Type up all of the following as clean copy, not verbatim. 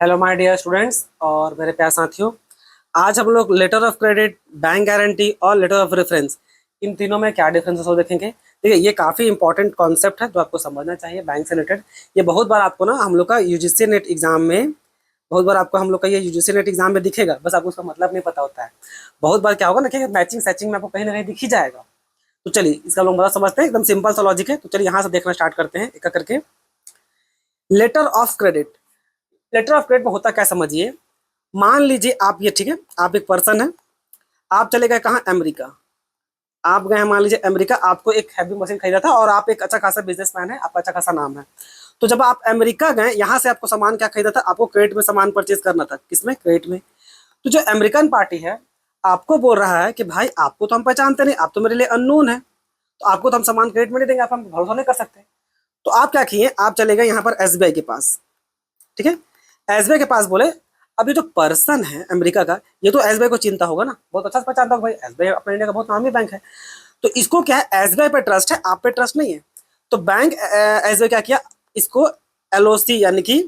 Hello my dear students और मेरे प्यारे साथियों। आज हम लोग letter of credit, bank guarantee और लेटर ऑफ रेफरेंस, इन तीनों में क्या डिफरेंस है वो देखेंगे। देखिए, ये काफ़ी इंपॉर्टेंट कॉन्सेप्ट है जो आपको समझना चाहिए बैंक से रिलेटेड। ये बहुत बार आपको ना हम लोग का यूजीसी नेट एग्जाम में, बहुत बार आपको हम लोग का ये यूजीसी नेट एग्जाम में दिखेगा, बस आपको उसका मतलब नहीं पता होता है। बहुत बार क्या होगा ना कि मैचिंग सैचिंग में आपको कहीं ना कहीं दिख ही जाएगा। तो चलिए इसका लोग मतलब समझते हैं, एकदम सिंपल सा लॉजिक है। तो चलिए यहाँ से देखना स्टार्ट करते हैं एक एक करके। Letter of credit, letter of credit में होता क्या समझिए। मान लीजिए आप ये, ठीक है, आप एक पर्सन है, आप चले गए कहाँ, अमेरिका। आप गए हैं मान लीजिए अमेरिका, आपको एक हैवी मशीन खरीदा था और आप एक अच्छा खासा बिजनेसमैन है, आपका अच्छा खासा नाम है। तो जब आप अमेरिका गए, यहाँ से आपको सामान क्या खरीदा था, आपको क्रेडिट में सामान परचेज करना था। किसमें, क्रेडिट में। तो जो अमेरिकन पार्टी है आपको बोल रहा है कि भाई आपको तो हम पहचानते नहीं, आप तो मेरे लिए अननोन है, तो आपको तो हम सामान क्रेडिट में नहीं देंगे, आप हम भरोसा नहीं कर सकते। तो आप क्या किए, आप चले गए यहाँ पर एसबीआई के पास। ठीक है, एसबीआई के पास बोले अभी जो पर्सन है अमेरिका का, ये तो एसबीआई को चिंता होगा ना, बहुत अच्छा से पहचानता होगा भाई, एसबीआई अपने इंडिया का बहुत नामी बैंक है। तो इसको क्या है, एसबीआई पे ट्रस्ट है, आप पे ट्रस्ट नहीं है। तो बैंक एसबीआई क्या किया, इसको एलओसी यानी कि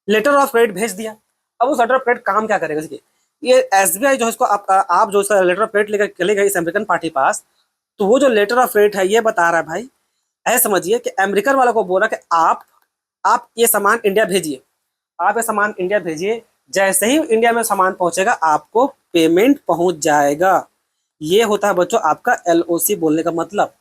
लेटर ऑफ क्रेडिट भेज दिया। अब उस लेटर ऑफ क्रेडिट काम क्या करेगा, देखिए, ये एसबीआई जो है इसको आप जो इसका लेटर ऑफ क्रेडिट लेकर चले गए इस अमेरिकन पार्टी पास, तो वो जो लेटर ऑफ क्रेडिट है ये बता रहा है भाई, ऐसे समझिए कि अमेरिकन वाला को बोल रहा है कि आप ये सामान इंडिया भेजिए, आप ये सामान इंडिया भेजिए। जैसे ही इंडिया में सामान पहुंचेगा आपको पेमेंट पहुंच जाएगा। ये होता है बच्चों आपका एलओसी बोलने का मतलब,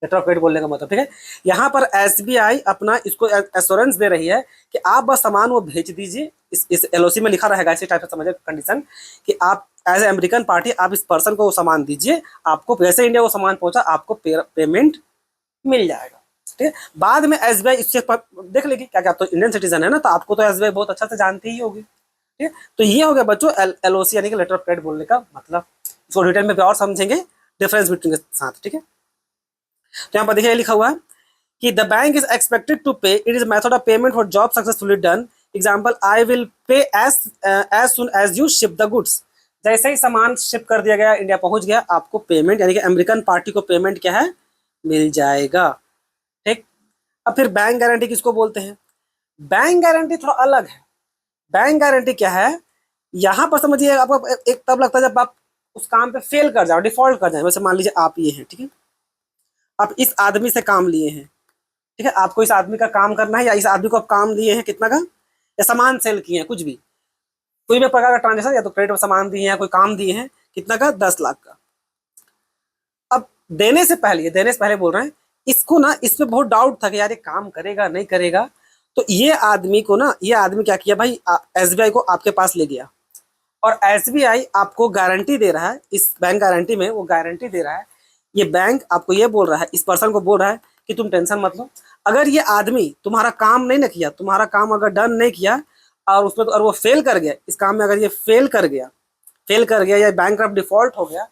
लेटर ऑफ क्रेडिट बोलने का मतलब। ठीक है, यहाँ पर एसबीआई अपना इसको एश्योरेंस दे रही है कि आप बस सामान वो भेज दीजिए। इस एलओसी में लिखा रहेगा, इसी टाइप से समझिए कंडीशन, कि आप एज ए अमेरिकन पार्टी आप इस पर्सन को वो सामान दीजिए, आपको जैसे इंडिया वो सामान पहुंचा आपको पेमेंट मिल जाएगा। ठीक है, बाद में एसबीआई इससे देख लेगी, क्या क्या आप तो इंडियन सिटीजन है ना, तो आपको तो एसबीआई बहुत अच्छा से जानती ही होगी। ठीक है, तो ये हो गया बच्चों एलओसी यानी कि लेटर ऑफ क्रेडिट बोलने का मतलब। इसको डिटेल में और समझेंगे डिफरेंस बिटवीन के साथ। ठीक है, तो यहाँ पर देखिए लिखा हुआ है कि the bank is expected to pay, it is method of payment for job successfully done. Example, I will pay as soon as you ship the goods. जैसे ही सामान शिप कर दिया गया, इंडिया पहुंच गया, आपको पेमेंट यानी कि अमेरिकन पार्टी को पेमेंट क्या है, मिल जाएगा। ठीक, अब फिर बैंक गारंटी किसको बोलते हैं। बैंक गारंटी थोड़ा अलग है। बैंक गारंटी क्या है, यहाँ पर समझिए आपको एक तब लगता है जब आप उस काम पे फेल कर जाओ, डिफॉल्ट कर जाए। वैसे मान लीजिए आप ये हैं, ठीक है, आप इस आदमी से काम लिए हैं। ठीक है, आपको इस आदमी का काम करना है, या इस आदमी को आप काम दिए हैं कितना का, या सामान सेल किए हैं, कुछ भी, कोई भी प्रकार का ट्रांजेक्शन, या तो क्रेडिट में सामान दिए हैं, कोई काम दिए हैं, कितना का, 10 लाख का। अब देने से पहले बोल रहे हैं, इसको ना इस पे बहुत डाउट था कि यार ये काम करेगा नहीं करेगा। तो ये आदमी को ना, ये आदमी क्या किया भाई, एसबीआई को आपके पास ले गया, और एसबीआई आपको गारंटी दे रहा है, इस बैंक गारंटी में वो गारंटी दे रहा है। ये बैंक आपको ये बोल रहा है, इस पर्सन को बोल रहा है कि तुम टेंशन मत लो, अगर ये आदमी तुम्हारा काम नहीं ना किया, तुम्हारा काम अगर डन नहीं किया, और उसमें और वो फेल कर गया इस काम में, अगर ये फेल कर गया या बैंक डिफॉल्ट हो गया,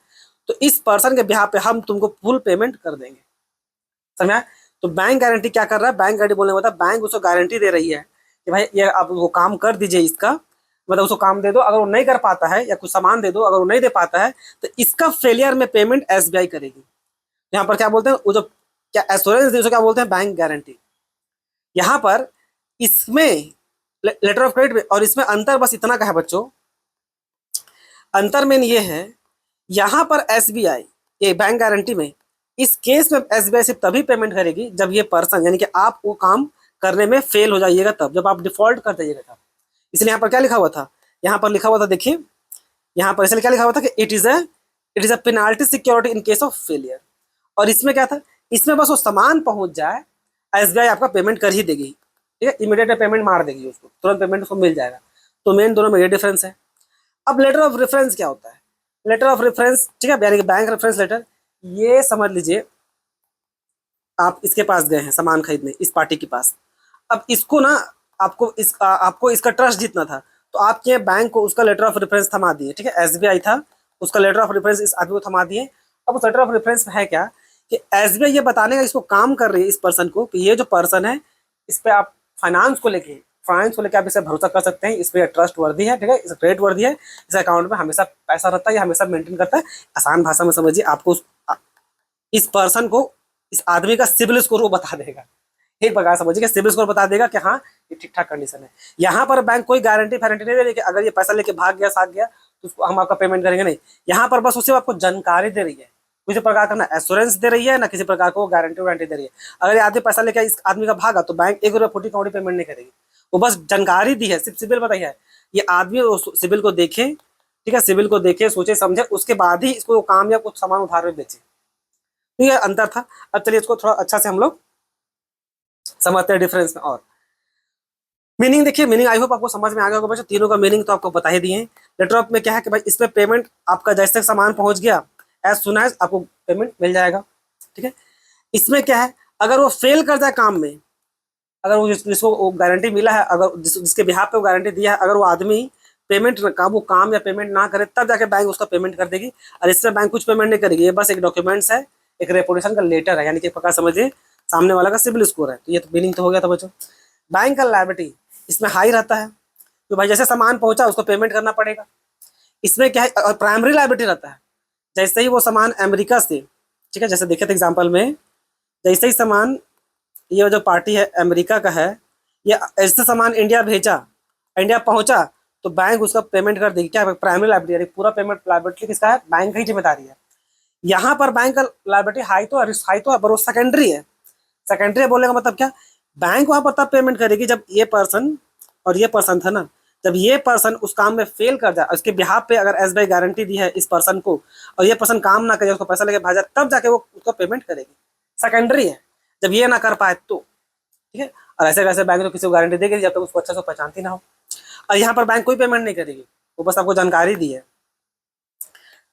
तो इस पर्सन के बिहाफ पे हम तुमको फुल पेमेंट कर देंगे। समझा। तो बैंक गारंटी क्या कर रहा है, बैंक गारंटी बोलने का मतलब बैंक उसको गारंटी दे रही है कि भाई ये आप वो काम कर दीजिए इसका, मतलब उसको काम दे दो, अगर वो नहीं कर पाता है, या कुछ सामान दे दो, अगर वो नहीं दे पाता है, तो इसका फेलियर में पेमेंट एसबीआई करेगी। यहाँ पर क्या बोलते हैं, वो जो क्या एश्योरेंस दी उसको क्या बोलते हैं, बैंक गारंटी। यहाँ पर इसमें लेटर ऑफ क्रेडिट में और इसमें अंतर बस इतना का है बच्चों, अंतर मेन ये है, यहाँ पर एसबीआई ये बैंक गारंटी में, इस केस में एसबीआई सिर्फ तभी पेमेंट करेगी जब ये पर्सन यानी कि आप वो काम करने में फेल हो जाइएगा, तब जब आप डिफॉल्ट कर जाइएगा तब। इसलिए यहाँ पर क्या लिखा हुआ था, यहाँ पर लिखा हुआ था, देखिए यहाँ पर इसलिए क्या लिखा हुआ था कि it is a penalty security in case of failure. और इसमें क्या था, इसमें बस वो सामान पहुंच जाए, एसबीआई आपका पेमेंट कर ही देगी। ठीक है, इमीडिएट पेमेंट मार देगी, उसको तुरंत पेमेंट उसको मिल जाएगा। तो मेन दोनों में ये डिफरेंस है। अब लेटर ऑफ रेफरेंस क्या होता है, लेटर ऑफ रेफरेंस, ठीक है, यानी कि बैंक रेफरेंस लेटर। ये समझ लीजिए आप इसके पास गए हैं सामान खरीदने, इस पार्टी के पास। अब इसको ना, आपको इसका ट्रस्ट जीतना था, तो आपके बैंक को उसका लेटर ऑफ रेफरेंस थमा दिए। ठीक है, एसबीआई था, उसका लेटर ऑफ रेफरेंस इस आदमी को थमा दिए। अब उस लेटर ऑफ रेफरेंस में है क्या, कि एसबीआई ये बताने का इसको काम कर रही है इस पर्सन को, कि ये जो पर्सन है इस पे आप फाइनेंस को लेके आप इसे भरोसा कर सकते हैं, इस पर ट्रस्ट वर्दी है। ठीक है, इस क्रेडिट वर्दी है, इस अकाउंट में हमेशा पैसा रहता है, ये हमेशा मेंटेन करता है। आसान भाषा में समझिए, आपको इस पर्सन को, इस आदमी का सिबिल स्कोर वो बता देगा एक प्रकार समझिए कि सिबिल स्कोर बता देगा कि हाँ ये ठीक ठाक कंडीशन है। यहाँ पर बैंक कोई गारंटी फारंटी नहीं दे रही कि अगर ये पैसा लेके भाग गया साग गया तो उसको हम आपका पेमेंट करेंगे, नहीं। यहाँ पर बस उसे आपको जानकारी दे रही है, किसी प्रकार का ना एश्योरेंस दे रही है ना किसी प्रकार को गारंटी वारंटी दे रही है। अगर ये आदमी पैसा लेके इस आदमी का भागा तो बैंक 1 रुपये फूटी कौड़ी पेमेंट नहीं करेगी, वो बस जानकारी दी है, सिर्फ सिबिल बताई है। ये आदमी सिबिल को देखे, ठीक है, सिबिल को देखे सोचे समझे उसके बाद ही इसको काम या कुछ सामान उधार में बेचे, तो ये अंतर था। अब चलिए इसको थोड़ा अच्छा से हम लोग समझते हैं डिफरेंस में। और मीनिंग देखिए, मीनिंग आई होप आपको समझ में आ गया होगा बच्चों, तीनों का मीनिंग तो आपको बता ही दिए हैं। लेटर ऑफ में क्या है कि भाई इसमें पेमेंट आपका जैसे सामान पहुंच गया एज सुन एज आपको पेमेंट मिल जाएगा, ठीक है। इसमें क्या है, अगर वो फेल कर जाए काम में, अगर वो जिसको गारंटी मिला है, अगर जिसके बिहाफ पे वो गारंटी दिया है, अगर वो आदमी पेमेंट का वो काम या पेमेंट ना करे तब जाके बैंक उसका पेमेंट कर देगी। और इससे बैंक कुछ पेमेंट नहीं करेगी, ये बस एक डॉक्यूमेंट्स है, एक रेपुटेशन का लेटर है, यानी कि प्रकार समझिए सामने वाला का सिबिल स्कोर है। तो ये तो मीनिंग तो हो गया था बच्चों। बैंक का लायबिलिटी इसमें हाई रहता है, तो भाई जैसे सामान पहुंचा उसको पेमेंट करना पड़ेगा। इसमें क्या है, और प्राइमरी लायबिलिटी रहता है, जैसे ही वो सामान अमेरिका से, ठीक है, जैसे देखे थे एग्जाम्पल में, जैसे ही सामान ये जो पार्टी है अमेरिका का है, ये ऐसे सामान इंडिया भेजा, इंडिया पहुंचा तो बैंक उसका पेमेंट कर देगी। क्या प्राइमरी लायबिलिटी, यानी पूरा पेमेंट लायबिलिटी किसका है, बैंक की जिम्मेदारी है। यहाँ पर बैंक का लायबिलिटी हाई तो है, पर वो सेकेंडरी है। सेकेंडरी बोलने का मतलब क्या, बैंक वहां पर तब पेमेंट करेगी जब ये पर्सन, और ये पर्सन था ना, जब ये पर्सन उस काम में फेल कर जाए, उसके बिहाफ पे अगर एसबीआई गारंटी दी है इस पर्सन को, और ये पर्सन काम ना करे, उसको पैसा लेके भाजा, तब जाके वो उसको पेमेंट करेगी। सेकेंडरी है, जब ये ना कर पाए तो, ठीक है। और ऐसे वैसे बैंक तो किसी को गारंटी देगी जब तक उसको अच्छा से पहचानती ना हो। और यहाँ पर बैंक कोई पेमेंट नहीं करेगी, वो बस आपको जानकारी दी है।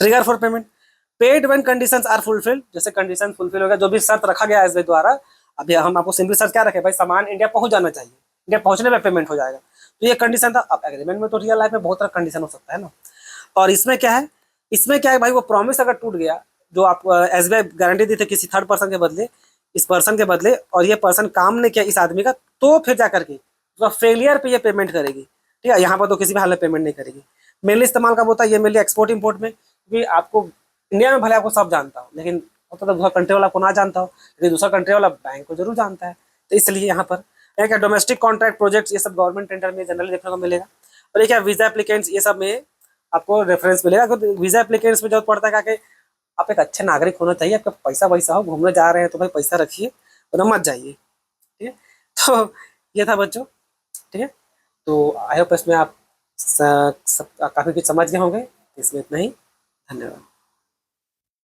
Trigger for payment, paid when conditions are fulfilled, जैसे कंडीशन फुलफिल हो गया, जो भी शर्त रखा गया एसबीआई द्वारा। अभी हम आपको सिंपल शर्त क्या रखे, भाई सामान इंडिया पहुंच जाना चाहिए, इंडिया पहुंचने में पेमेंट हो जाएगा, तो ये कंडीशन था। अब एग्रीमेंट में तो रियल लाइफ में बहुत तरह कंडीशन हो सकता है ना। और इसमें क्या है, इसमें क्या है भाई, वो प्रॉमिस अगर टूट गया, जो आप एसबीआई गारंटी दी थी किसी थर्ड पर्सन के बदले, इस पर्सन के बदले, और ये पर्सन काम नहीं किया इस आदमी का, तो फिर जा करके तो फेलियर पे ये पेमेंट करेगी, ठीक है। यहाँ पर तो किसी भी हाल में पेमेंट नहीं करेगी। मेनली इस्तेमाल कब होता है, ये मेनली एक्सपोर्ट इंपोर्ट में, क्योंकि आपको इंडिया में भले आपको सब जानता हो, लेकिन होता तो दूसरा कंट्री वाला को ना जानता हो, लेकिन दूसरा कंट्री वाला बैंक को जरूर जानता है। तो इसलिए यहाँ पर क्या, डोमेस्टिक कॉन्ट्रैक्ट प्रोजेक्ट्स, ये सब गवर्नमेंट टेंडर में जनरली देखने को मिलेगा। और ये क्या, वीजा एप्लीकेंट्स, ये सब में आपको रेफरेंस मिलेगा। क्योंकि वीजा एप्लीकेंट्स में जरूरत पड़ता है कि आप एक अच्छे नागरिक होना चाहिए, आपका पैसा वैसा हो, घूमने जा रहे हैं तो भाई पैसा रखिए वरना मत जाइए, ठीक है। तो ये था बच्चों, ठीक है। तो आई होप इसमें आप काफ़ी कुछ समझ गए होंगे। इसमें इतना ही, धन्यवाद।